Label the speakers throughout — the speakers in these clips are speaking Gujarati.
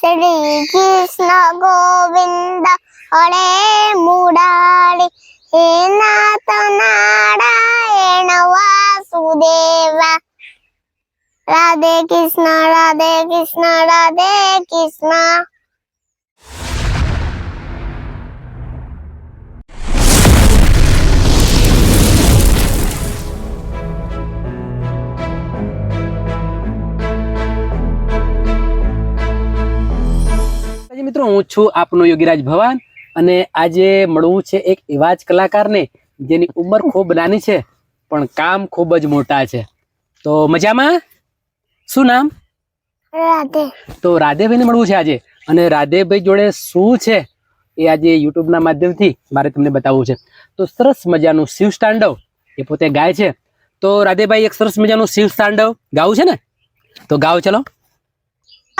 Speaker 1: શ્રી કૃષ્ણ ગોવિંદ હરે મુરારી હે નાથ નારાયણ વાસુદેવા. રાધે કૃષ્ણ રાધે કૃષ્ણ રાધે કૃષ્ણ.
Speaker 2: મિત્રો હું છું આપનો યોગીરાજ ભવાન અને આજે મળવું છે એક એવા જ કલાકારને જેની ઉંમર ખૂબ નાની છે પણ કામ ખૂબ જ મોટા છે. તો મજામાં? શું નામ?
Speaker 1: રાધે.
Speaker 2: તો રાધેભાઈને મળવું છે આજે અને રાધેભાઈ જોડે શું છે એ આજે યુટ્યુબના માધ્યમથી મારે તમને બતાવવું છે. તો સરસ મજાનું શિવ તાંડવ એ પોતે ગાય છે. તો રાધેભાઈ એક સરસ મજાનું શિવ તાંડવ ગાવું છે ને, તો ગાઓ ચલો.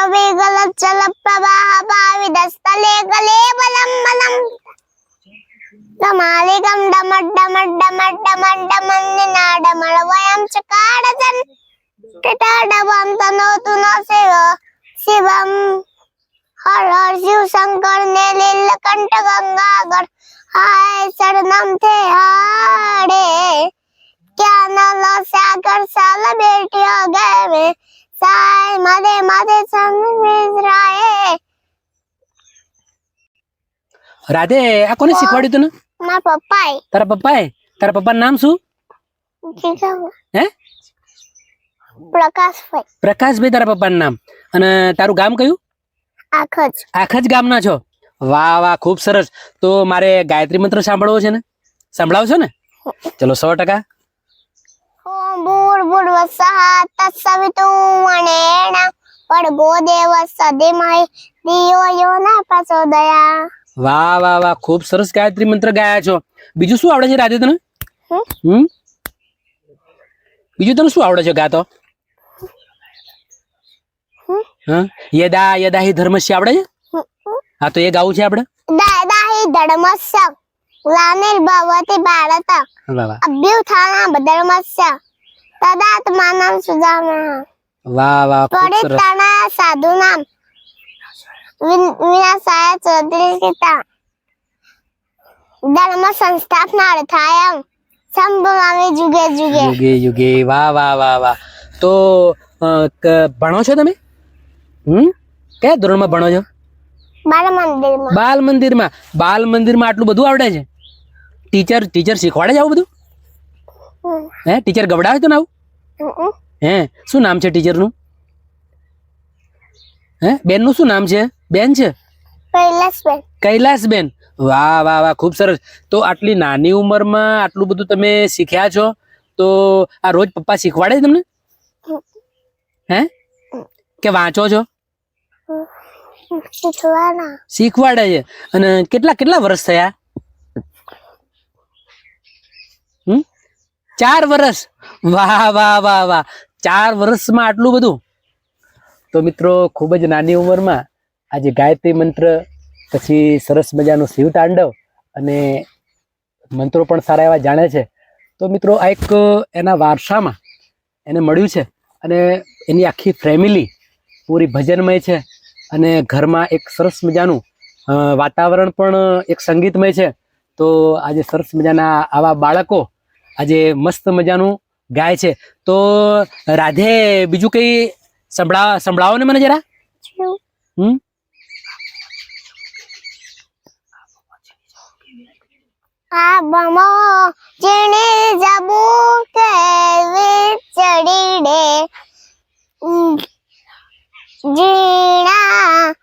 Speaker 1: अभी गलत चल प्रवाह भावी दस्तले गले बलम बलम दमाले गम डमट डमट डमट डमट डमन निनाडमल वयम चकारजन टिटाडवम तनो तुनो शिव शिवम हर हर शिव शंकर ने लीलकंठ गंगागर हाय शरणम थे हाड़े क्या नल सागर साल बेटिया गए साय मदे मदे संग विसराए.
Speaker 2: રાધે આ કોને શીખવાડ્યું તને?
Speaker 1: મારા પપ્પાએ.
Speaker 2: તારા પપ્પાએ? તારા પપ્પાનું નામ શું? હે?
Speaker 1: પ્રકાશભાઈ.
Speaker 2: પ્રકાશભાઈ તારા પપ્પાનું નામ. અને તારું ગામ કયું?
Speaker 1: આખજ.
Speaker 2: આખજ ગામના છો? વાહ વાહ, ખૂબ સરસ. તો મારે ગાયત્રી મંત્ર સાંભળવો છે ને, સંભળાવશો ને? ચલો 100%.
Speaker 1: ઓમ ભૂર્ભુવસ્સઃ તત્સવિતુર્વરેણ્યં ભર્ગો દેવસ્ય ધીમહિ ધિયો યો ન પ્રચોદયાત્.
Speaker 2: વાહ વાહ વાહ, ખૂબ સરસ ગાયત્રી મંત્ર ગાયા છો. બીજું શું આવડે છે રાધે તને? બીજું તને શું આવડે છે ગાતો? યદા યદા હિ ધર્મસ્ય આવડે છે? હા તો એ ગાવું છે આપણે.
Speaker 1: દાદા હિ ધર્મસ્ય ગ્લાનિર્ભવતિ ભારત અભ્યુત્થાનમ ધર્મસ્ય તદાત્માનં સુજામ્યહં.
Speaker 2: વાહ વાહ, ખૂબ સરસ.
Speaker 1: પરિત્રાણાય સાધૂનાં વિનાશાય ચ દુષ્કૃતાં ધર્મ સંસ્થાપનાર્થાય સંભવામિ યુગે યુગે.
Speaker 2: યુગે યુગે. વાહ વાહ વાહ વાહ. તો ભણો છો તમે? કયા ધોરણમાં ભણો છો?
Speaker 1: બાલ મંદિરમાં.
Speaker 2: બાલ મંદિરમાં. બાલ મંદિરમાં આટલું બધું આવડે છે? ટીચર શીખવાડે છે આવું બધું? હે, ટીચર ગવડાવે તો ને આવું? હે, શું નામ છે ટીચરનું? હે, બેનનું શું નામ છે? બેન છે?
Speaker 1: કૈલાસબેન.
Speaker 2: કૈલાસબેન. વાહ વાહ વાહ, ખૂબ સરસ. તો આટલી નાની ઉંમરમાં આટલું બધું તમે શીખ્યા છો, તો આ રોજ પપ્પા શીખવાડે છે તમને? હે, કે વાંચો છો? શીખવાડે છે. અને કેટલા વર્ષ થયા? 4 વર્ષ. વાહ વાહ વાહ વાહ, 4 વર્ષમાં આટલું બધું. તો મિત્રો ખૂબ જ નાની ઉંમરમાં આજે ગાયત્રી મંત્ર, પછી સરસ મજાનું શિવ તાંડવ અને મંત્રો પણ સારા એવા જાણે છે. તો મિત્રો આ એક એના વારસામાં એને મળ્યું છે અને એની આખી ફેમિલી પૂરી ભજનમય છે અને ઘરમાં એક સરસ મજાનું વાતાવરણ પણ એક સંગીતમય છે. તો આજે સરસ મજાના આવા બાળકો આજે મસ્ત મજાનું ગાય છે. તો રાધે બીજું કઈ સંભળાવો ને મને જરા.
Speaker 1: આ બમો જેને જબુ કે વિચડી ડે જીણા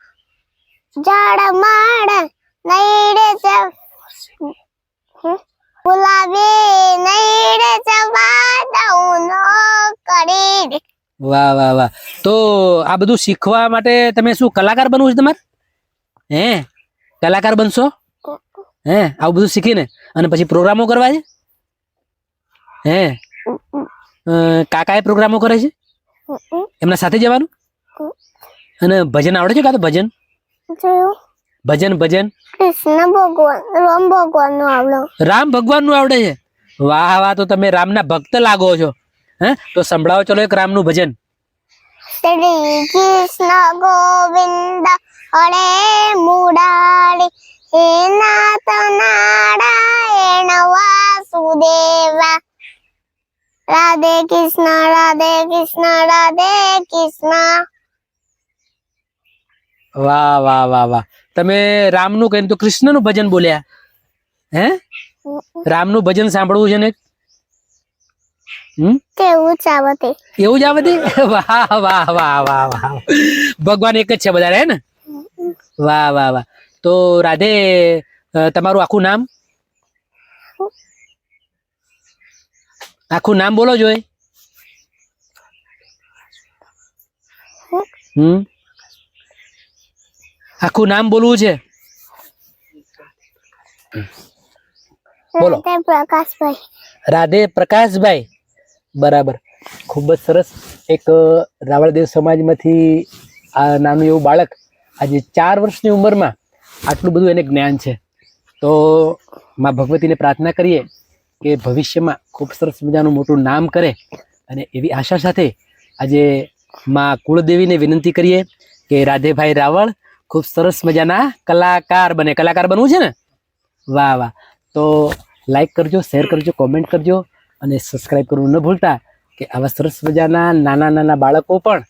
Speaker 1: જળમળ નૈડે ગુલાબી નૈડે જવાદઉનો કરી.
Speaker 2: વાહ વાહ વાહ. તો આ બધું શીખવા માટે તમે શું કલાકાર બનવું છે તમારે? હે, કલાકાર બનશો? હે, આવું બધું શીખીને અને પછી પ્રોગ્રામો કરવા છે? હે, કાકાએ પ્રોગ્રામો કરે છે? એમના સાથે જવાનું? અને ભજન આવડે છે? કાં તો ભજન ભજન
Speaker 1: કૃષ્ણ ભગવાન રામ ભગવાન નું આવડે.
Speaker 2: રામ ભગવાન નું આવડે છે? વાહ વાહ, તો તમે રામના ભક્ત લાગો છો. હે, તો સંભળાવો ચલો એક રામનું ભજન.
Speaker 1: શ્રી કૃષ્ણ ગોવિંદ અરે મુડાડી હે નાથ નારાયણ વાસુદેવા. રાધે કૃષ્ણ રાધે કૃષ્ણ રાધે કૃષ્ણ.
Speaker 2: વાહ વાહ વાહ વાહ. તમે રામનું કહીને તો કૃષ્ણનું ભજન બોલ્યા. હે રામનું ભજન સાંભળવું છે ને?
Speaker 1: કેવું ચાવતે
Speaker 2: એવું જ આવે તે? વાહ વાહ વાહ વાહ વાહ. ભગવાન એક જ છે બધા, હે ને? વાહ વાહ વાહ. તો રાધે, તમારું આખું નામ? આખું નામ બોલો જોઈએ. આખું નામ બોલવું છે. બોલો.
Speaker 1: પ્રકાશભાઈ.
Speaker 2: રાધે પ્રકાશભાઈ. બરાબર. ખૂબ જ સરસ. એક રાવળદેવ સમાજમાંથી આ નાનું એવું બાળક આજે 4 વર્ષની ઉંમરમાં આટલું બધું એને જ્ઞાન છે. તો માં ભગવતીને પ્રાર્થના કરીએ કે ભવિષ્યમાં ખૂબ સરસ મજાનું મોટું નામ કરે, અને એવી આશા સાથે આજે માં કુળદેવીને વિનંતી કરીએ કે રાધેભાઈ રાવળ ખૂબ સરસ મજાના કલાકાર બને. કલાકાર બનવું છે ને? વાહ વાહ. તો લાઈક કરજો, શેર કરજો, કોમેન્ટ કરજો, અને સબસ્ક્રાઈબ કરવું ન ભૂલતા. કે આવા સરસ મજાના નાના નાના બાળકો પણ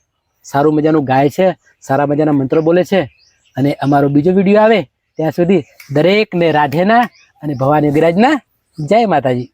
Speaker 2: સારું મજાનું ગાય છે, સારા મજાના મંત્રો બોલે છે. અને અમારો બીજો વિડીયો આવે ત્યાં સુધી દરેકને રાધેના અને ભવાની બિરાજના જય માતાજી.